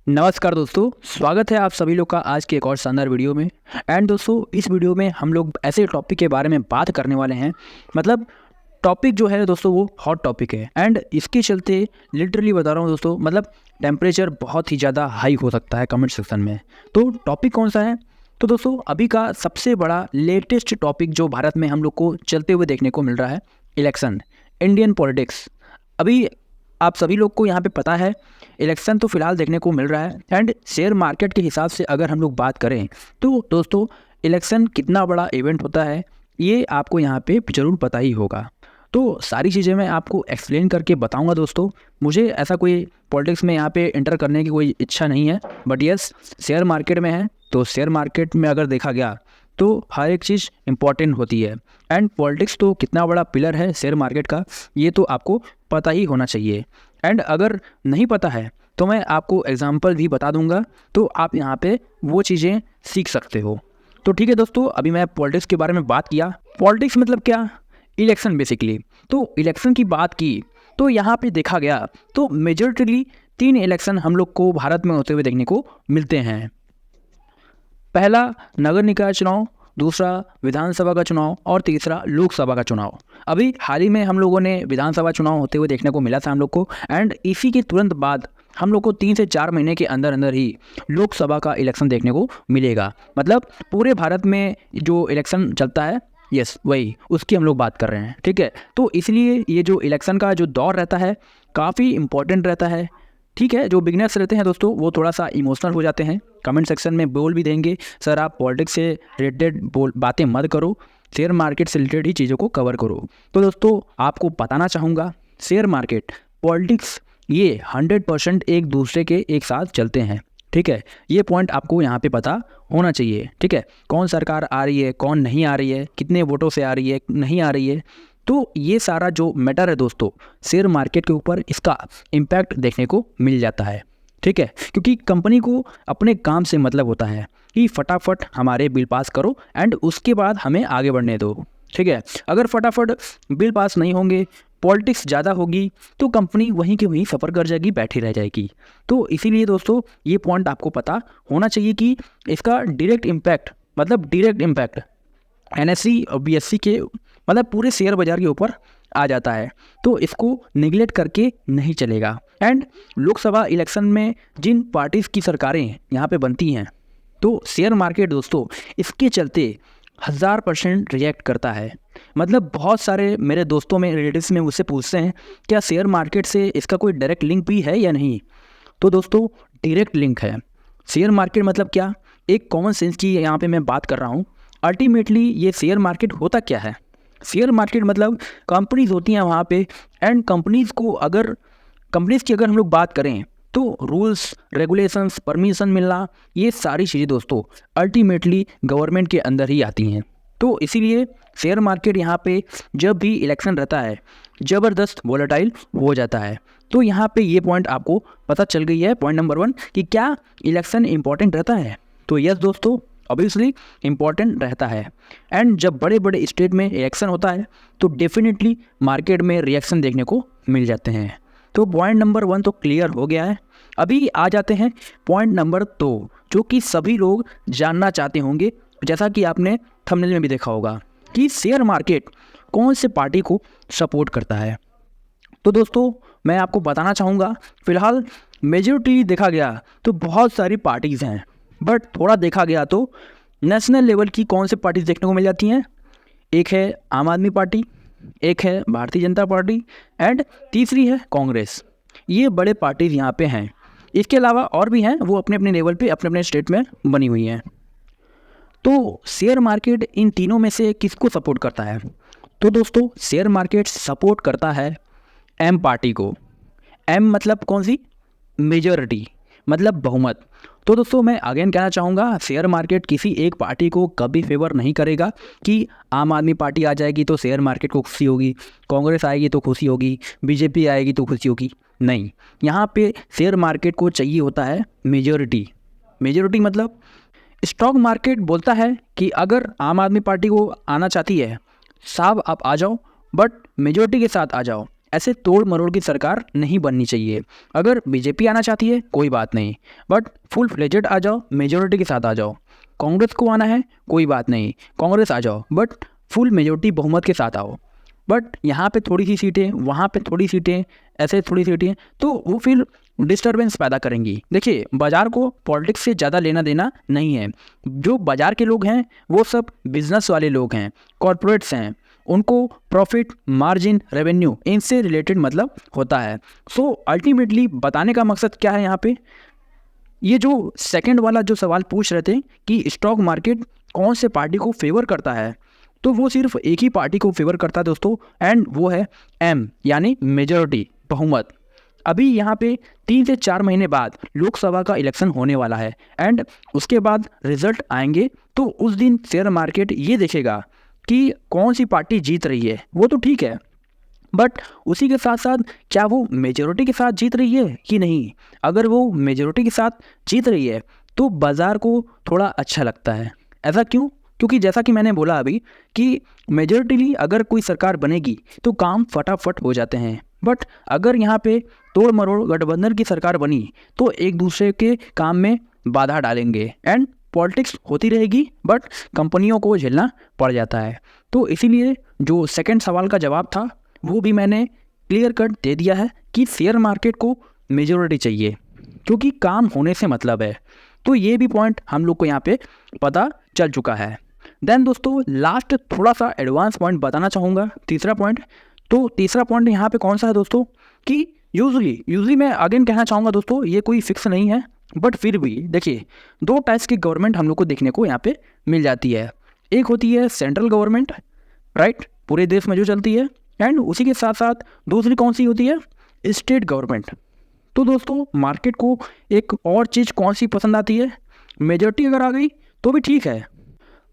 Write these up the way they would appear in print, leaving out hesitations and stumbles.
नमस्कार दोस्तों, स्वागत है आप सभी लोग का आज के एक और शानदार वीडियो में। एंड दोस्तों, इस वीडियो में हम लोग ऐसे टॉपिक के बारे में बात करने वाले हैं। मतलब टॉपिक जो है दोस्तों वो हॉट टॉपिक है एंड इसके चलते लिटरली बता रहा हूँ दोस्तों, मतलब टेम्परेचर बहुत ही ज़्यादा हाई हो सकता है कमेंट सेक्शन में। तो टॉपिक कौन सा है? तो दोस्तों अभी का सबसे बड़ा लेटेस्ट टॉपिक जो भारत में हम लोग को चलते हुए देखने को मिल रहा है, इलेक्शन, इंडियन पॉलिटिक्स। अभी आप सभी लोग को यहाँ पे पता है इलेक्शन तो फिलहाल देखने को मिल रहा है। एंड शेयर मार्केट के हिसाब से अगर हम लोग बात करें तो दोस्तों इलेक्शन कितना बड़ा इवेंट होता है ये आपको यहाँ पे ज़रूर पता ही होगा। तो सारी चीज़ें मैं आपको एक्सप्लेन करके बताऊंगा दोस्तों। मुझे ऐसा कोई पॉलिटिक्स में यहाँ पे एंटर करने की कोई इच्छा नहीं है, बट यस शेयर मार्केट में है तो शेयर मार्केट में अगर देखा गया तो हर एक चीज़ इम्पॉर्टेंट होती है। एंड पॉलिटिक्स तो कितना बड़ा पिलर है शेयर मार्केट का ये तो आपको पता ही होना चाहिए। एंड अगर नहीं पता है तो मैं आपको एग्जांपल भी बता दूंगा, तो आप यहाँ पे वो चीज़ें सीख सकते हो। तो ठीक है दोस्तों, अभी मैं पॉलिटिक्स के बारे में बात किया। पॉलिटिक्स मतलब क्या? Election basically. तो इलेक्शन की बात की तो यहाँ पे देखा गया तो मेजॉरिटी 3 इलेक्शन हम लोग को भारत में होते हुए देखने को मिलते हैं। पहला नगर निकाय चुनाव, दूसरा विधानसभा का चुनाव और तीसरा लोकसभा का चुनाव। अभी हाल ही में हम लोगों ने विधानसभा चुनाव होते हुए देखने को मिला था हम लोग को। एंड इसी के तुरंत बाद हम लोग को 3 से 4 महीने के अंदर अंदर ही लोकसभा का इलेक्शन देखने को मिलेगा। मतलब पूरे भारत में जो इलेक्शन चलता है, यस वही उसकी हम लोग बात कर रहे हैं। ठीक है, तो इसलिए ये जो इलेक्शन का जो दौर रहता है काफ़ी इम्पोर्टेंट रहता है। ठीक है, जो बिगनर्स रहते हैं दोस्तों वो थोड़ा सा इमोशनल हो जाते हैं, कमेंट सेक्शन में बोल भी देंगे सर आप पॉलिटिक्स से रिलेटेड बातें मत करो, शेयर मार्केट से रिलेटेड ही चीज़ों को कवर करो। तो दोस्तों आपको बताना चाहूँगा शेयर मार्केट, पॉलिटिक्स ये 100% एक दूसरे के एक साथ चलते हैं। ठीक है, ये पॉइंट आपको यहाँ पे पता होना चाहिए। ठीक है, कौन सरकार आ रही है, कौन नहीं आ रही है, कितने वोटों से आ रही है, नहीं आ रही है, तो ये सारा जो मैटर है दोस्तों शेयर मार्केट के ऊपर इसका इम्पैक्ट देखने को मिल जाता है। ठीक है, क्योंकि कंपनी को अपने काम से मतलब होता है कि फटाफट हमारे बिल पास करो एंड उसके बाद हमें आगे बढ़ने दो। ठीक है, अगर फटाफट बिल पास नहीं होंगे, पॉलिटिक्स ज़्यादा होगी तो कंपनी वहीं के वहीं सफ़र कर जाएगी, बैठी रह जाएगी। तो इसीलिए दोस्तों ये पॉइंट आपको पता होना चाहिए कि इसका डायरेक्ट इम्पैक्ट, मतलब डायरेक्ट इम्पैक्ट एनएससी और बीएससी के मतलब पूरे शेयर बाज़ार के ऊपर आ जाता है। तो इसको निगलेक्ट करके नहीं चलेगा। एंड लोकसभा इलेक्शन में जिन पार्टीज़ की सरकारें यहाँ पे बनती हैं तो शेयर मार्केट दोस्तों इसके चलते 1000% रिएक्ट करता है। मतलब बहुत सारे मेरे दोस्तों में, रिलेटिव्स में मुझसे पूछते हैं क्या शेयर मार्केट से इसका कोई डायरेक्ट लिंक भी है या नहीं। तो दोस्तों डायरेक्ट लिंक है। शेयर मार्केट मतलब क्या, एक कॉमन सेंस की यहाँ पे मैं बात कर रहा हूँ। अल्टीमेटली ये शेयर मार्केट होता क्या है? शेयर मार्केट मतलब कंपनीज होती हैं वहाँ पे। एंड कंपनीज़ की अगर हम लोग बात करें तो रूल्स रेगुलेशंस परमिशन मिलना, ये सारी चीज़ें दोस्तों अल्टीमेटली गवर्नमेंट के अंदर ही आती हैं। तो इसीलिए शेयर मार्केट यहाँ पे जब भी इलेक्शन रहता है ज़बरदस्त वोलेटाइल हो जाता है। तो यहाँ पे ये पॉइंट आपको पता चल गई है, पॉइंट नंबर 1 कि क्या इलेक्शन इंपॉर्टेंट रहता है। तो यस दोस्तों ऑब्वियसली इम्पॉर्टेंट रहता है। एंड जब बड़े बड़े स्टेट में इलेक्शन होता है तो डेफिनेटली मार्केट में रिएक्शन देखने को मिल जाते हैं। तो पॉइंट नंबर 1 तो क्लियर हो गया है। अभी आ जाते हैं पॉइंट नंबर 2 जो कि सभी लोग जानना चाहते होंगे, जैसा कि आपने थंबनेल में भी देखा होगा कि शेयर मार्केट कौन से पार्टी को सपोर्ट करता है। तो दोस्तों मैं आपको बताना चाहूँगा फ़िलहाल मेजॉरिटी देखा गया तो बहुत सारी पार्टीज़ हैं, बट थोड़ा देखा गया तो नेशनल लेवल की कौन से पार्टीज देखने को मिल जाती हैं। एक है आम आदमी पार्टी, एक है भारतीय जनता पार्टी एंड तीसरी है कांग्रेस। ये बड़े पार्टीज यहाँ पे हैं। इसके अलावा और भी हैं, वो अपने अपने लेवल पे अपने अपने स्टेट में बनी हुई हैं। तो शेयर मार्केट इन तीनों में से किसको सपोर्ट करता है? तो दोस्तों शेयर मार्केट सपोर्ट करता है एम पार्टी को। एम मतलब कौन सी? मेजॉरिटी, मतलब बहुमत। तो दोस्तों मैं अगेन कहना चाहूँगा शेयर मार्केट किसी एक पार्टी को कभी फेवर नहीं करेगा कि आम आदमी पार्टी आ जाएगी तो शेयर मार्केट को खुशी होगी, कांग्रेस आएगी तो खुशी होगी, बीजेपी आएगी तो खुशी होगी। नहीं, यहाँ पे शेयर मार्केट को चाहिए होता है मेजॉरिटी। मेजॉरिटी मतलब स्टॉक मार्केट बोलता है कि अगर आम आदमी पार्टी को आना चाहती है, साहब आप आ जाओ, बट मेजॉरिटी के साथ आ जाओ। ऐसे तोड़ मरोड़ की सरकार नहीं बननी चाहिए। अगर बीजेपी आना चाहती है कोई बात नहीं, बट फुल फ्लेजेड आ जाओ, मेजोरिटी के साथ आ जाओ। कांग्रेस को आना है कोई बात नहीं, कांग्रेस आ जाओ, बट फुल मेजोरिटी बहुमत के साथ आओ। बट यहाँ पे थोड़ी सी सीटें, वहाँ पे थोड़ी सीटें, ऐसे थोड़ी सीटें, तो वो फिर डिस्टर्बेंस पैदा करेंगी। देखिए, बाज़ार को पॉलिटिक्स से ज़्यादा लेना देना नहीं है। जो बाज़ार के लोग हैं वो सब बिजनेस वाले लोग हैं, कॉरपोरेट्स हैं, उनको प्रॉफिट, मार्जिन, रेवेन्यू इनसे रिलेटेड मतलब होता है। सो अल्टीमेटली बताने का मकसद क्या है यहाँ पे, ये जो सेकंड वाला जो सवाल पूछ रहे थे कि स्टॉक मार्केट कौन से पार्टी को फेवर करता है, तो वो सिर्फ एक ही पार्टी को फेवर करता है दोस्तों, एंड वो है एम, यानी मेजॉरिटी, बहुमत। अभी यहाँ पे 3 से 4 महीने बाद लोकसभा का इलेक्शन होने वाला है, एंड उसके बाद रिजल्ट आएंगे, तो उस दिन शेयर मार्केट ये देखेगा कि कौन सी पार्टी जीत रही है। वो तो ठीक है, बट उसी के साथ साथ क्या वो मेजॉरिटी के साथ जीत रही है कि नहीं। अगर वो मेजॉरिटी के साथ जीत रही है तो बाज़ार को थोड़ा अच्छा लगता है। ऐसा क्यों? क्योंकि जैसा कि मैंने बोला अभी कि मेजॉरिटीली अगर कोई सरकार बनेगी तो काम फटाफट हो जाते हैं, बट अगर यहाँ पे तोड़ मरोड़ गठबंधन की सरकार बनी तो एक दूसरे के काम में बाधा डालेंगे, एंड पॉलिटिक्स होती रहेगी, बट कंपनियों को झेलना पड़ जाता है। तो इसीलिए जो सेकंड सवाल का जवाब था वो भी मैंने क्लियर कट दे दिया है कि शेयर मार्केट को मेजॉरिटी चाहिए, क्योंकि काम होने से मतलब है। तो ये भी पॉइंट हम लोग को यहाँ पे पता चल चुका है। देन दोस्तों लास्ट थोड़ा सा एडवांस पॉइंट बताना चाहूँगा, तीसरा पॉइंट। तो तीसरा पॉइंट यहाँ पे कौन सा है दोस्तों कि यूजली मैं अगेन कहना चाहूँगा दोस्तों, ये कोई फिक्स नहीं है, बट फिर भी देखिए 2 टाइप्स की गवर्नमेंट हम लोग को देखने को यहाँ पे मिल जाती है। एक होती है सेंट्रल गवर्नमेंट, राइट, पूरे देश में जो चलती है, एंड उसी के साथ साथ दूसरी कौन सी होती है, स्टेट गवर्नमेंट। तो दोस्तों मार्केट को एक और चीज़ कौन सी पसंद आती है, मेजॉरिटी अगर आ गई तो भी ठीक है,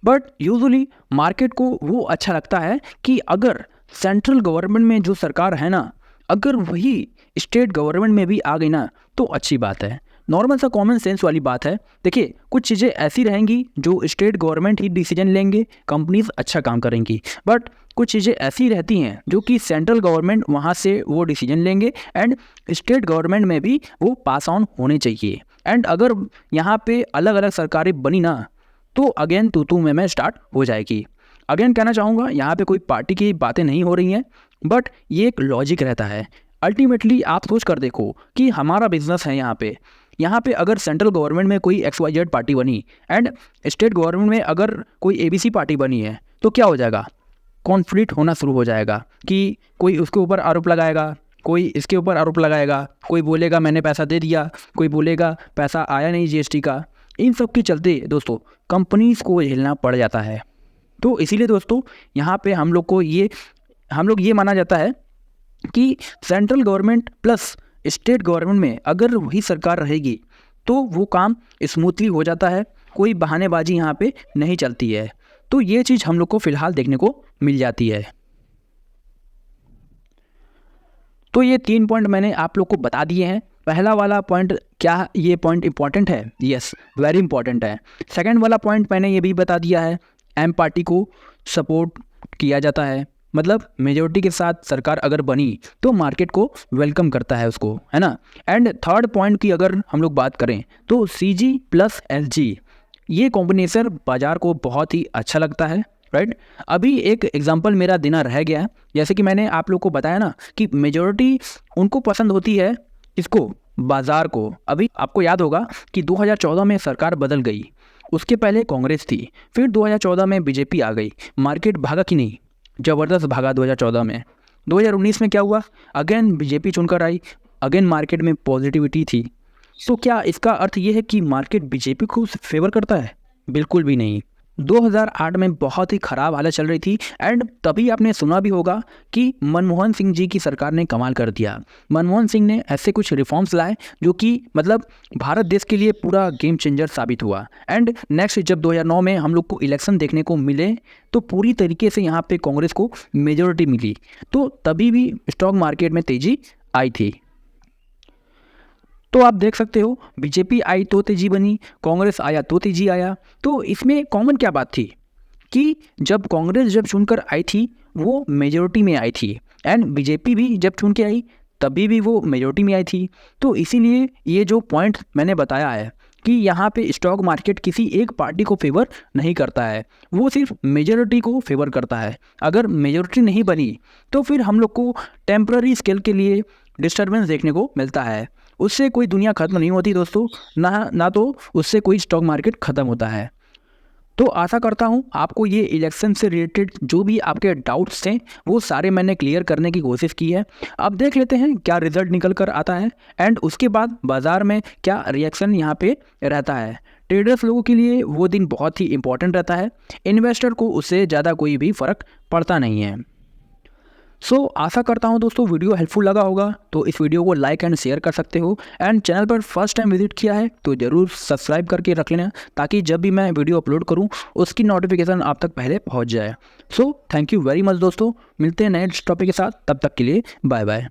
बट यूजुअली मार्केट को वो अच्छा लगता है कि अगर सेंट्रल गवर्नमेंट में जो सरकार है ना, अगर वही स्टेट गवर्नमेंट में भी आ गई ना तो अच्छी बात है। नॉर्मल सा कॉमन सेंस वाली बात है। देखिए कुछ चीज़ें ऐसी रहेंगी जो स्टेट गवर्नमेंट ही डिसीजन लेंगे, कंपनीज अच्छा काम करेंगी, बट कुछ चीज़ें ऐसी रहती हैं जो कि सेंट्रल गवर्नमेंट वहाँ से वो डिसीजन लेंगे, एंड स्टेट गवर्नमेंट में भी वो पास ऑन होने चाहिए। एंड अगर यहाँ पे अलग अलग सरकारें बनी ना तो अगेन तू मैं स्टार्ट हो जाएगी। अगेन कहना चाहूँगा यहाँ पे कोई पार्टी की बातें नहीं हो रही हैं, बट ये एक लॉजिक रहता है। अल्टीमेटली आप सोच कर देखो कि हमारा बिजनेस है यहाँ पे अगर सेंट्रल गवर्नमेंट में कोई XYZ पार्टी बनी एंड स्टेट गवर्नमेंट में अगर कोई ABC पार्टी बनी है, तो क्या हो जाएगा, कॉन्फ्लिक्ट होना शुरू हो जाएगा कि कोई उसके ऊपर आरोप लगाएगा, कोई इसके ऊपर आरोप लगाएगा, कोई बोलेगा मैंने पैसा दे दिया, कोई बोलेगा पैसा आया नहीं GST का। इन सब के चलते दोस्तों कंपनीज़ को झेलना पड़ जाता है। तो इसीलिए दोस्तों यहाँ पे हम लोग ये माना जाता है कि central government plus state government में अगर वही सरकार रहेगी तो वो काम स्मूथली हो जाता है, कोई बहानेबाजी यहाँ पे नहीं चलती है। तो ये चीज़ हम लोग को फ़िलहाल देखने को मिल जाती है। तो ये 3 पॉइंट मैंने आप लोग को बता दिए हैं। पहला वाला पॉइंट, क्या ये पॉइंट इंपॉर्टेंट है? यस, वेरी इंपॉर्टेंट है। सेकंड वाला पॉइंट मैंने ये भी बता दिया है, एम पार्टी को सपोर्ट किया जाता है, मतलब मेजॉरिटी के साथ सरकार अगर बनी तो मार्केट को वेलकम करता है उसको, है ना। एंड थर्ड पॉइंट की अगर हम लोग बात करें तो CG प्लस SG, ये कॉम्बिनेशन बाज़ार को बहुत ही अच्छा लगता है, राइट। अभी एक एग्जांपल मेरा देना रह गया, जैसे कि मैंने आप लोग को बताया ना कि मेजॉरिटी उनको पसंद होती है, इसको, बाज़ार को। अभी आपको याद होगा कि 2014 में सरकार बदल गई, उसके पहले कांग्रेस थी, फिर 2014 में बीजेपी आ गई, मार्केट भागा कि नहीं, ज़बरदस्त भागा 2014 में। 2019 में क्या हुआ, अगेन बीजेपी चुनकर आई, अगेन मार्केट में पॉजिटिविटी थी। तो क्या इसका अर्थ ये है कि मार्केट बीजेपी को फेवर करता है? बिल्कुल भी नहीं। 2008 में बहुत ही ख़राब हालत चल रही थी, एंड तभी आपने सुना भी होगा कि मनमोहन सिंह जी की सरकार ने कमाल कर दिया। मनमोहन सिंह ने ऐसे कुछ रिफॉर्म्स लाए जो कि मतलब भारत देश के लिए पूरा गेम चेंजर साबित हुआ। एंड नेक्स्ट जब 2009 में हम लोग को इलेक्शन देखने को मिले तो पूरी तरीके से यहाँ पे कांग्रेस को मेजॉरिटी मिली, तो तभी भी स्टॉक मार्केट में तेज़ी आई थी। तो आप देख सकते हो बीजेपी आई तो तेजी बनी, कांग्रेस आया तो तेजी आया। तो इसमें कॉमन क्या बात थी कि जब कांग्रेस चुनकर आई थी वो मेजॉरिटी में आई थी, एंड बीजेपी भी जब चुन के आई तभी भी वो मेजोरिटी में आई थी। तो इसीलिए ये जो पॉइंट मैंने बताया है कि यहाँ पे स्टॉक मार्केट किसी एक पार्टी को फेवर नहीं करता है, वो सिर्फ मेजॉरिटी को फेवर करता है। अगर मेजॉरिटी नहीं बनी तो फिर हम लोग को टेम्पररी स्केल के लिए डिस्टर्बेंस देखने को मिलता है। उससे कोई दुनिया ख़त्म नहीं होती दोस्तों, ना तो उससे कोई स्टॉक मार्केट ख़त्म होता है। तो आशा करता हूँ आपको ये इलेक्शन से रिलेटेड जो भी आपके डाउट्स थे वो सारे मैंने क्लियर करने की कोशिश की है। अब देख लेते हैं क्या रिजल्ट निकल कर आता है एंड उसके बाद बाज़ार में क्या रिएक्शन यहाँ पे रहता है। ट्रेडर्स लोगों के लिए वो दिन बहुत ही इंपॉर्टेंट रहता है, इन्वेस्टर को उससे ज़्यादा कोई भी फ़र्क पड़ता नहीं है। आशा करता हूँ दोस्तों वीडियो हेल्पफुल लगा होगा, तो इस वीडियो को लाइक एंड शेयर कर सकते हो। एंड चैनल पर फर्स्ट टाइम विजिट किया है तो ज़रूर सब्सक्राइब करके रख लेना, ताकि जब भी मैं वीडियो अपलोड करूँ उसकी नोटिफिकेशन आप तक पहले पहुँच जाए। थैंक यू वेरी मच दोस्तों, मिलते हैं नेक्स्ट टॉपिक के साथ, तब तक के लिए बाय बाय।